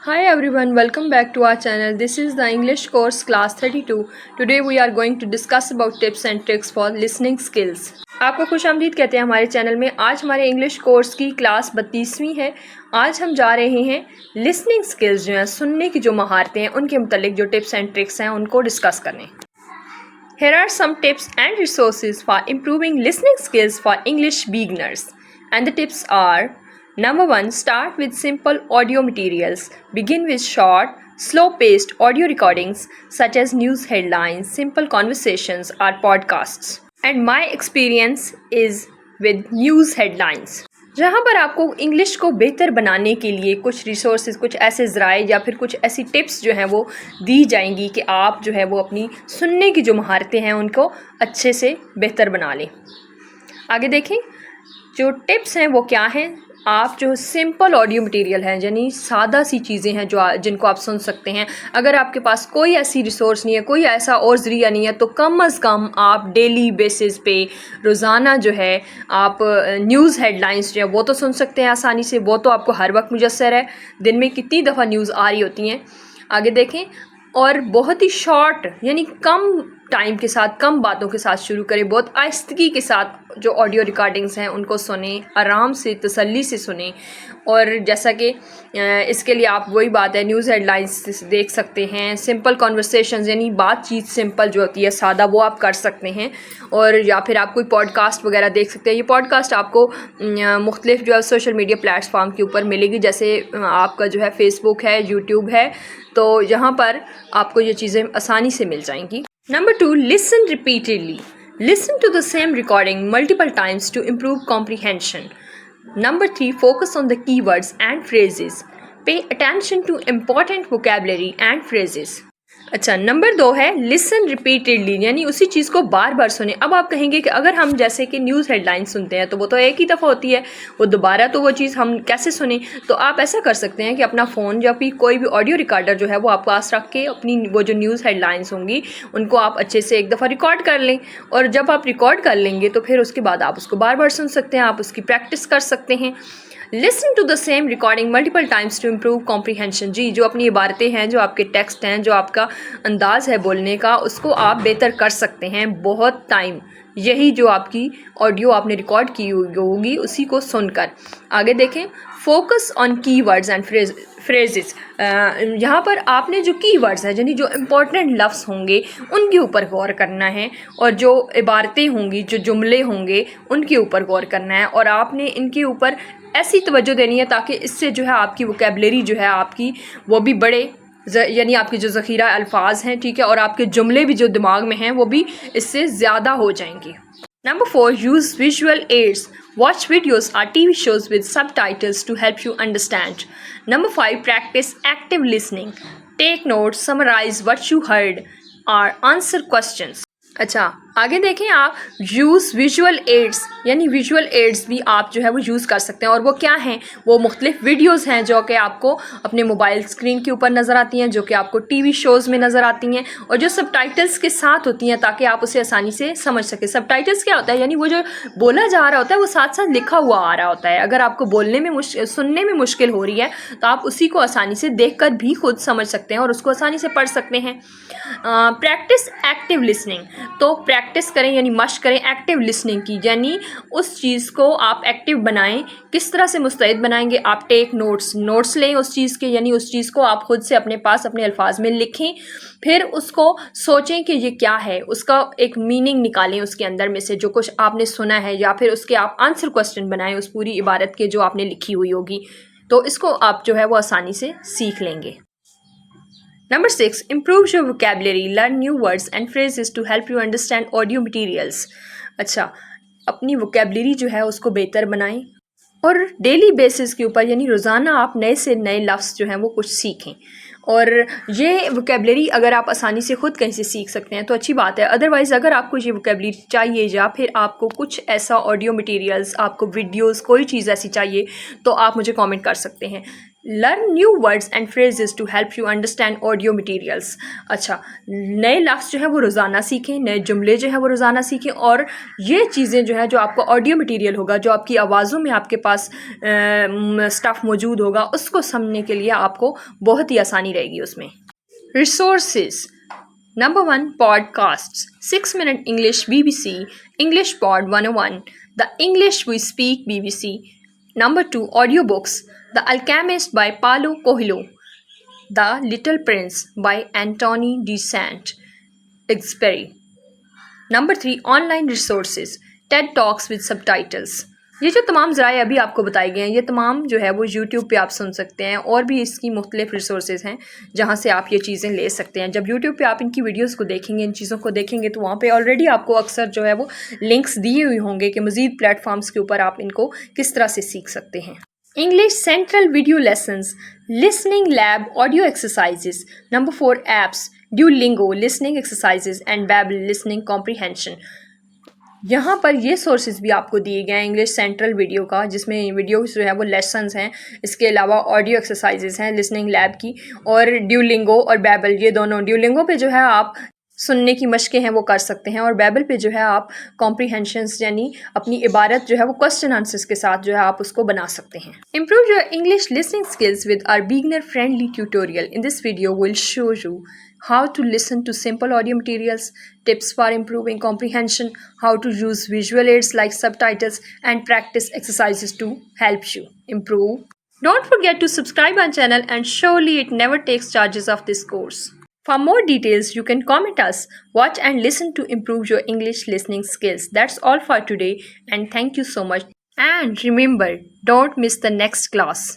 Hi everyone, welcome back to our channel. This is the English course class 32. Today we are going to discuss about tips and tricks for listening skills. आपको खुश आमदीद कहते हैं हमारे channel में। आज हमारे इंग्लिश कोर्स की क्लास 32वीं है। आज हम जा रहे हैं लिसनिंग स्किल्स जो हैं, सुनने की जो महारतें हैं, उनके मुतालिक जो टिप्स एंड ट्रिक्स हैं उनको डिस्कस करने। Here are some tips and resources for improving listening skills for English beginners. And the tips are: Number 1, start with simple audio materials. Begin with short, slow-paced audio recordings such as news headlines, simple conversations, or podcasts. And my experience is with news headlines. जहाँ पर आपको English को बेहतर बनाने के लिए कुछ resources, कुछ ऐसे ज़राए या फिर कुछ ऐसी टिप्स जो हैं वो दी जाएंगी कि आप जो है वो अपनी सुनने की जो महारतें हैं उनको अच्छे से बेहतर बना लें। आगे देखें, जो टिप्स हैं वो क्या हैं। आप जो सिंपल ऑडियो मटेरियल हैं, यानी सादा सी चीज़ें हैं जिनको आप सुन सकते हैं। अगर आपके पास कोई ऐसी रिसोर्स नहीं है, कोई ऐसा और ज़रिया नहीं है, तो कम अज़ कम आप डेली बेसिस पे रोज़ाना जो है आप न्यूज़ हेडलाइंस जो है वो तो सुन सकते हैं आसानी से। वो तो आपको हर वक्त मुयस्सर है, दिन में कितनी दफ़ा न्यूज़ आ रही होती हैं। आगे देखें, और बहुत ही शॉर्ट यानी कम टाइम के साथ, कम बातों के साथ शुरू करें। बहुत आहिस्तगी के साथ जो ऑडियो रिकॉर्डिंग्स हैं उनको सुनें, आराम से तसल्ली से सुनें। और जैसा कि इसके लिए आप वही बात है, न्यूज़ हेडलाइंस देख सकते हैं, सिंपल कॉन्वर्सेशंस यानी बातचीत सिंपल जो होती है सादा, वो आप कर सकते हैं। और या फिर आप कोई पॉडकास्ट वगैरह देख सकते हैं। ये पॉडकास्ट आपको मुख्तलिफ जो है सोशल मीडिया प्लेटफॉर्म के ऊपर मिलेगी, जैसे आपका जो है फेसबुक है, यूट्यूब है, तो यहाँ पर आपको ये चीज़ें आसानी से मिल जाएंगी। Number 2, listen repeatedly. Listen to the same recording multiple times to improve comprehension. Number 3, focus on the keywords and phrases. Pay attention to important vocabulary and phrases. अच्छा, नंबर 2 है लिसन रिपीटेडली, यानी उसी चीज़ को बार बार सुने। अब आप कहेंगे कि अगर हम जैसे कि न्यूज़ हेडलाइन सुनते हैं तो वो तो एक ही दफ़ा होती है, वो दोबारा तो वो चीज़ हम कैसे सुने। तो आप ऐसा कर सकते हैं कि अपना फ़ोन या फिर कोई भी ऑडियो रिकॉर्डर जो है वो आप पास रख के अपनी वो जो न्यूज़ हेडलाइंस होंगी उनको आप अच्छे से एक दफ़ा रिकॉर्ड कर लें। और जब आप रिकॉर्ड कर लेंगे तो फिर उसके बाद आप उसको बार बार सुन सकते हैं, आप उसकी प्रैक्टिस कर सकते हैं। Listen to the same recording multiple times to improve comprehension. जी, जो अपनी इबारतें हैं, जो आपके टेक्स्ट हैं, जो आपका अंदाज़ है बोलने का, उसको आप बेहतर कर सकते हैं बहुत टाइम। यही जो आपकी ऑडियो आपने रिकॉर्ड की होगी उसी को सुनकर। आगे देखें, फोकस ऑन की वर्ड्स एंड फ्रेजेस। यहाँ पर आपने जो की वर्ड्स हैं, यानी जो इम्पोर्टेंट लफ्ज़ होंगे उनके ऊपर गौर करना है, और जो इबारतें होंगी, जो जुमले होंगे उनके ऊपर गौर करना है। और आपने इनके ऊपर ऐसी तवज्जो देनी है ताकि इससे जो है आपकी वोकैबुलरी जो है आपकी वो भी बढ़े, यानी आपकी जो ज़ख़ीरा अल्फाज हैं, ठीक है, और आपके जुमले भी जो दिमाग में हैं वो भी इससे ज़्यादा हो जाएंगे। Number 4, use visual aids. Watch videos or TV shows with subtitles to help you understand. Number 5, practice active listening. Take notes, summarize what you heard, or answer questions. अच्छा, आगे देखें, आप यूज़ विजुअल एड्स, यानी visual aids भी आप जो है वो यूज़ कर सकते हैं। और वो क्या हैं? वो मुख्तलिफ वीडियोज़ हैं जो कि आपको अपने मोबाइल स्क्रीन के ऊपर नज़र आती हैं, जो कि आपको टीवी शोज़ में नज़र आती हैं, और जो सबटाइटल्स के साथ होती हैं ताकि आप उसे आसानी से समझ सकें। सबटाइटल्स क्या होता है? यानी वो जो बोला जा रहा होता है वो साथ साथ लिखा हुआ आ रहा होता है। अगर आपको बोलने में सुनने में मुश्किल हो रही है तो आप उसी को आसानी से देख कर भी खुद समझ सकते हैं और उसको आसानी से पढ़ सकते हैं। प्रैक्टिस एक्टिव लिसनिंग, तो प्रैक्टिस करें यानी मश्क करें एक्टिव लिसनिंग की, यानी उस चीज़ को आप एक्टिव बनाएं। किस तरह से मुस्तैद बनाएंगे? आप टेक नोट्स लें उस चीज़ के, यानी उस चीज़ को आप खुद से अपने पास अपने अल्फाज में लिखें, फिर उसको सोचें कि ये क्या है, उसका एक मीनिंग निकालें उसके अंदर में से जो कुछ आपने सुना है, या फिर उसके आप आंसर क्वेश्चन बनाएं उस पूरी इबारत के जो आपने लिखी हुई होगी। तो इसको आप जो है वो आसानी से सीख लेंगे। Number 6, improve your vocabulary. Learn new words and phrases to help you understand audio materials. अच्छा, अपनी vocabulary जो है उसको बेहतर बनाएं और डेली बेसिस के ऊपर, यानी रोज़ाना आप नए से नए लफ्ज़ जो हैं वो कुछ सीखें। और ये वोकैबुलरी अगर आप आसानी से ख़ुद कहीं से सीख सकते हैं तो अच्छी बात है। अदरवाइज़ अगर आपको ये वोकैबुलरी चाहिए या फिर आपको कुछ ऐसा ऑडियो मटेरियल्स, आपको वीडियोस, कोई चीज़ ऐसी चाहिए तो आप मुझे कमेंट कर सकते हैं। Learn new words and phrases to help you understand audio materials. اچھا، نئے لفظ جو ہے وہ روزانہ سیکھیں، نئے جملے جو ہے وہ روزانہ سیکھیں، اور یہ چیزیں جو ہے جو آپ کو آڈیو مٹیریل ہوگا، جو آپ کی آوازوں میں آپ کے پاس اسٹف موجود ہوگا، اس کو سمجھنے کے لیے آپ کو بہت ہی آسانی رہے گی اس میں. Resources. Number 1, podcasts. 6-minute English BBC, English Pod 101, The English We Speak BBC. Number 2, audiobooks. The Alchemist by Paulo Coelho, The Little Prince by Anthony de Saint-Exupéry. Number 3, online resources. TED Talks with subtitles. یہ جو تمام ذرائع ابھی آپ کو بتائی گئے ہیں، یہ تمام جو ہے وہ یوٹیوب پہ آپ سن سکتے ہیں، اور بھی اس کی مختلف ریسورسز ہیں جہاں سے آپ یہ چیزیں لے سکتے ہیں. جب یوٹیوب پہ آپ ان کی ویڈیوز کو دیکھیں گے، ان چیزوں کو دیکھیں گے، تو وہاں پہ آلریڈی آپ کو اکثر جو ہے وہ لنکس دیے ہوئے ہوں گے کہ مزید پلیٹ فارمز کے اوپر آپ ان کو کس طرح سے سیکھ سکتے ہیں. English central video lessons, listening lab audio exercises. Number 4, apps Duolingo listening exercises and Babbel listening comprehension. یہاں پر یہ سورسز بھی آپ کو دیے گئے ہیں انگلش سینٹرل ویڈیو کا، جس میں ویڈیوز جو ہے وہ لیسنز ہیں، اس کے علاوہ آڈیو ایکسرسائزز ہیں لسننگ لیب کی، اور ڈیولنگو اور بیبل، یہ دونوں. ڈیولنگو پہ جو ہے آپ سننے کی مشقیں ہیں وہ کر سکتے ہیں، اور بیبل پہ جو ہے آپ کمپریہینشنس یعنی اپنی عبارت جو ہے وہ کوسچن آنسرس کے ساتھ جو ہے آپ اس کو بنا سکتے ہیں. Improve your English listening skills with our beginner friendly tutorial. In this video will show you how to listen to simple audio materials, tips for improving comprehension, how to use visual aids like subtitles, and practice exercises to help you improve. Don't forget to subscribe our channel, and surely it never takes charges of this course. For more details, you can comment us, watch and listen to improve your English listening skills. That's all for today, and thank you so much. And remember, don't miss the next class.